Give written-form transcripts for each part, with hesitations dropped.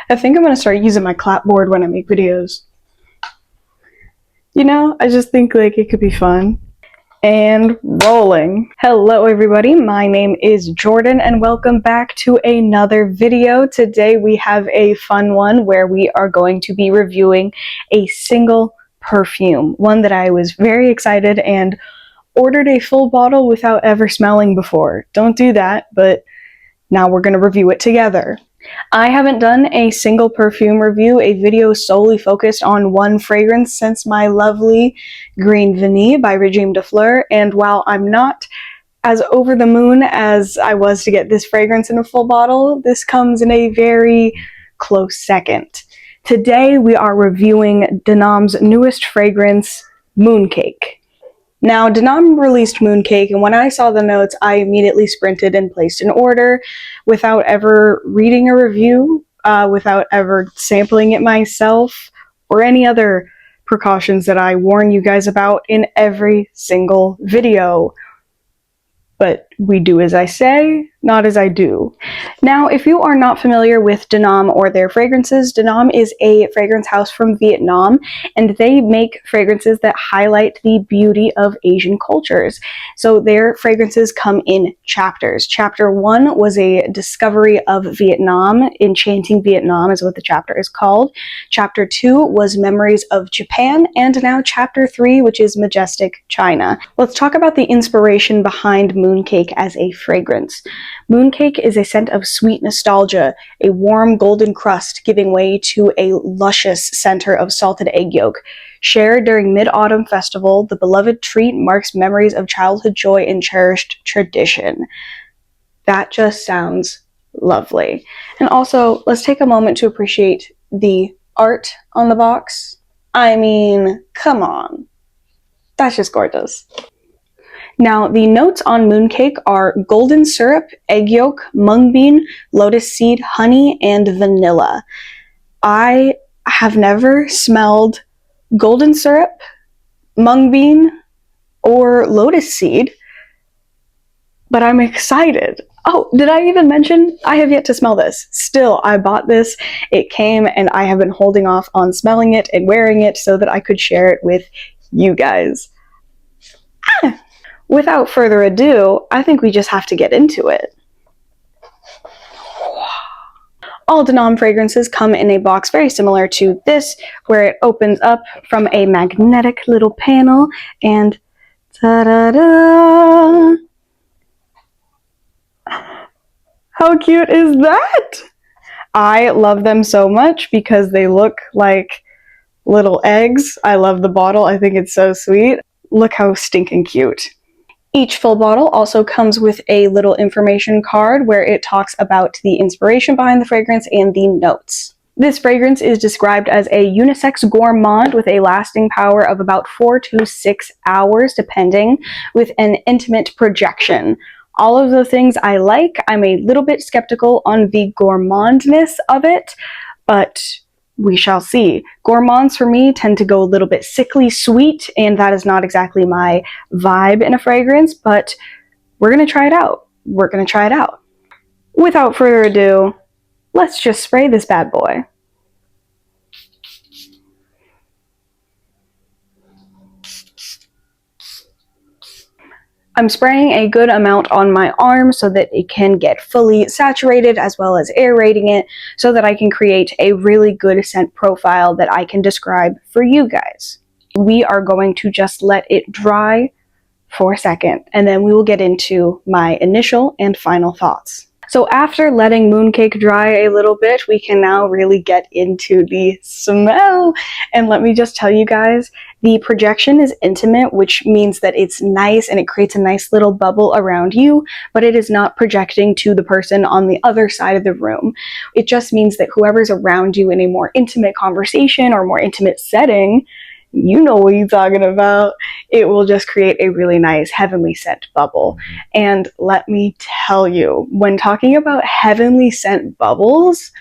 I think I'm gonna start using my clapboard when I make videos. You know, I just think like it could be fun. And rolling. Hello everybody, my name is Jordan and welcome back to another video. Today we have a fun one where we are going to be reviewing a single perfume. One that I was very excited and ordered a full bottle without ever smelling before. Don't do that, but now we're gonna review it together. I haven't done a single perfume review, a video solely focused on one fragrance since my lovely Green Vanille by Regime de Fleur, and while I'm not as over the moon as I was to get this fragrance in a full bottle, this comes in a very close second. Today we are reviewing Denam's newest fragrance, Mooncake. Now, Denam released Mooncake, and when I saw the notes, I immediately sprinted and placed an order without ever reading a review, without ever sampling it myself, or any other precautions that I warn you guys about in every single video. But we do as I say, not as I do. Now, if you are not familiar with Denam or their fragrances, Denam is a fragrance house from Vietnam, and they make fragrances that highlight the beauty of Asian cultures. So their fragrances come in chapters. Chapter 1 was a discovery of Vietnam. Enchanting Vietnam is what the chapter is called. Chapter 2 was memories of Japan, and now chapter 3, which is majestic China. Let's talk about the inspiration behind Mooncake as a fragrance. Mooncake is a scent of sweet nostalgia, a warm golden crust giving way to a luscious center of salted egg yolk. Shared during Mid-Autumn Festival, the beloved treat marks memories of childhood joy and cherished tradition. That just sounds lovely. And also, let's take a moment to appreciate the art on the box. I mean, come on. That's just gorgeous. Now, the notes on Mooncake are golden syrup, egg yolk, mung bean, lotus seed, honey, and vanilla. I have never smelled golden syrup, mung bean, or lotus seed, but I'm excited. Oh, did I even mention I have yet to smell this? Still, I bought this, it came, and I have been holding off on smelling it and wearing it so that I could share it with you guys. Without further ado, I think we just have to get into it. All Denam fragrances come in a box very similar to this, where it opens up from a magnetic little panel, and ta-da-da! How cute is that? I love them so much because they look like little eggs. I love the bottle. I think it's so sweet. Look how stinking cute. Each full bottle also comes with a little information card where it talks about the inspiration behind the fragrance and the notes. This fragrance is described as a unisex gourmand with a lasting power of about 4 to 6 hours, depending, with an intimate projection. All of the things I like. I'm a little bit skeptical on the gourmandness of it, but we shall see. Gourmands for me tend to go a little bit sickly sweet, and that is not exactly my vibe in a fragrance, but we're gonna try it out. We're gonna try it out. Without further ado, let's just spray this bad boy. I'm spraying a good amount on my arm so that it can get fully saturated as well as aerating it so that I can create a really good scent profile that I can describe for you guys. We are going to just let it dry for a second, and then we will get into my initial and final thoughts. So after letting Mooncake dry a little bit, we can now really get into the smell. And let me just tell you guys, the projection is intimate, which means that it's nice and it creates a nice little bubble around you, but it is not projecting to the person on the other side of the room. It just means that whoever's around you in a more intimate conversation or more intimate setting, you know what you're talking about. It will just create a really nice heavenly scent bubble. And let me tell you, when talking about heavenly scent bubbles,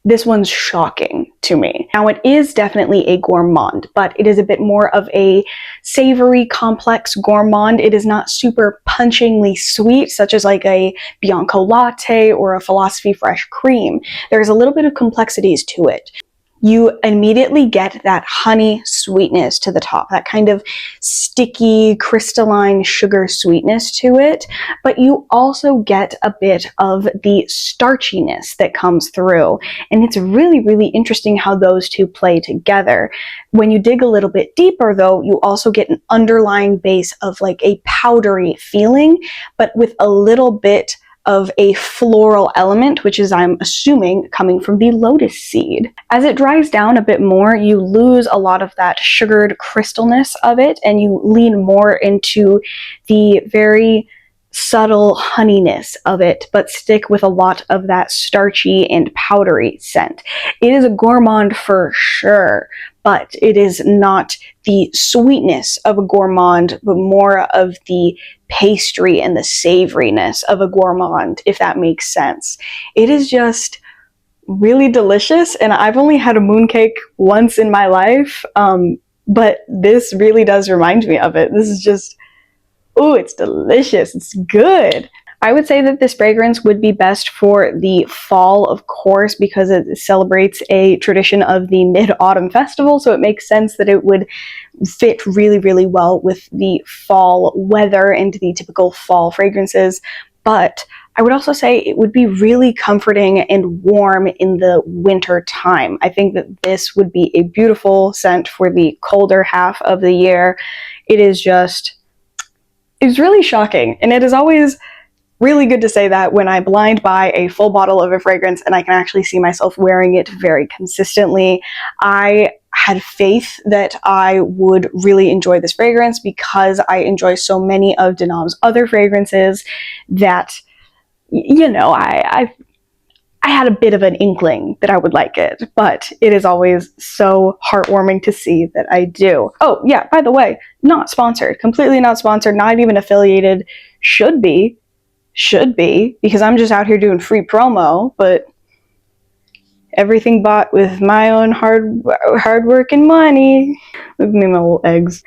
this one's shocking to me. Now, it is definitely a gourmand, but it is a bit more of a savory, complex gourmand. It is not super punchingly sweet, such as like a Bianco latte or a Philosophy Fresh cream. There's a little bit of complexities to it. You immediately get that honey sweetness to the top, that kind of sticky, crystalline sugar sweetness to it, but you also get a bit of the starchiness that comes through. And it's really, really interesting how those two play together. When you dig a little bit deeper, though, you also get an underlying base of like a powdery feeling, but with a little bit of a floral element, which is, I'm assuming, coming from the lotus seed. As it dries down a bit more, you lose a lot of that sugared crystalness of it, and you lean more into the very subtle honeyness of it, but stick with a lot of that starchy and powdery scent. It is a gourmand for sure, but it is not the sweetness of a gourmand, but more of the pastry and the savoriness of a gourmand, if that makes sense. It is just really delicious, and I've only had a mooncake once in my life, but this really does remind me of it. This is just, ooh, it's delicious. It's good. I would say that this fragrance would be best for the fall, of course, because it celebrates a tradition of the Mid-Autumn Festival, so it makes sense that it would fit really, really well with the fall weather and the typical fall fragrances. But I would also say it would be really comforting and warm in the winter time. I think that this would be a beautiful scent for the colder half of the year. It is just, it's really shocking, and it is always really good to say that when I blind buy a full bottle of a fragrance and I can actually see myself wearing it very consistently. I had faith that I would really enjoy this fragrance because I enjoy so many of Denam's other fragrances that, you know, I had a bit of an inkling that I would like it, but it is always so heartwarming to see that I do. Oh yeah, by the way, not sponsored, completely not sponsored, not even affiliated. Should be, because I'm just out here doing free promo, but everything bought with my own hard work and money. Look at me, my little eggs.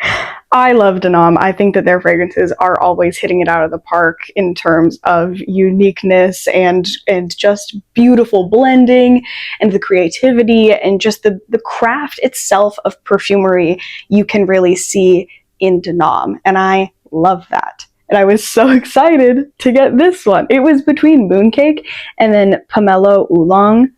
I love Denam. I think that their fragrances are always hitting it out of the park in terms of uniqueness and just beautiful blending and the creativity and just the craft itself of perfumery you can really see in Denam, and I love that. And I was so excited to get this one. It was between Mooncake and then Pomelo Oolong.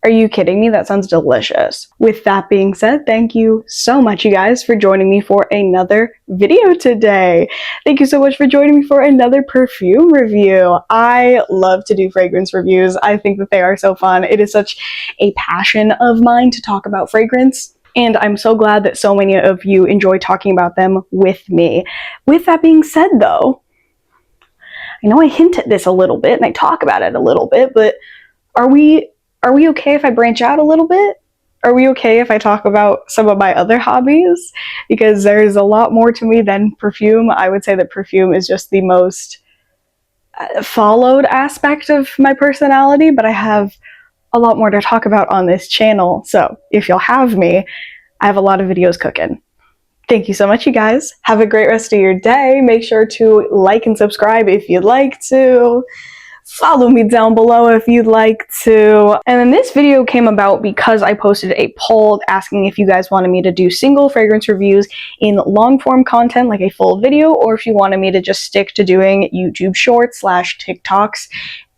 Are you kidding me? That sounds delicious. With that being said, thank you so much, you guys, for joining me for another video today. Thank you so much for joining me for another perfume review. I love to do fragrance reviews. I think that they are so fun. It is such a passion of mine to talk about fragrance. And I'm so glad that so many of you enjoy talking about them with me. With that being said, though, I know I hint at this a little bit and I talk about it a little bit, but are we okay if I branch out a little bit? Are we okay if I talk about some of my other hobbies? Because there's a lot more to me than perfume. I would say that perfume is just the most followed aspect of my personality, but I have a lot more to talk about on this channel. So if you'll have me, I have a lot of videos cooking. Thank you so much, you guys. Have a great rest of your day. Make sure to like and subscribe if you'd like to. Follow me down below if you'd like to. And then this video came about because I posted a poll asking if you guys wanted me to do single fragrance reviews in long form content, like a full video, or if you wanted me to just stick to doing YouTube shorts / TikToks.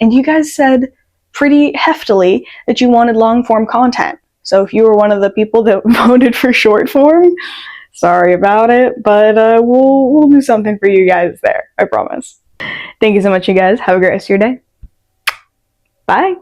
And you guys said pretty heftily that you wanted long form content. So if you were one of the people that voted for short form, sorry about it, but we'll do something for you guys there, I promise. Thank you so much, you guys. Have a great rest of your day. Bye.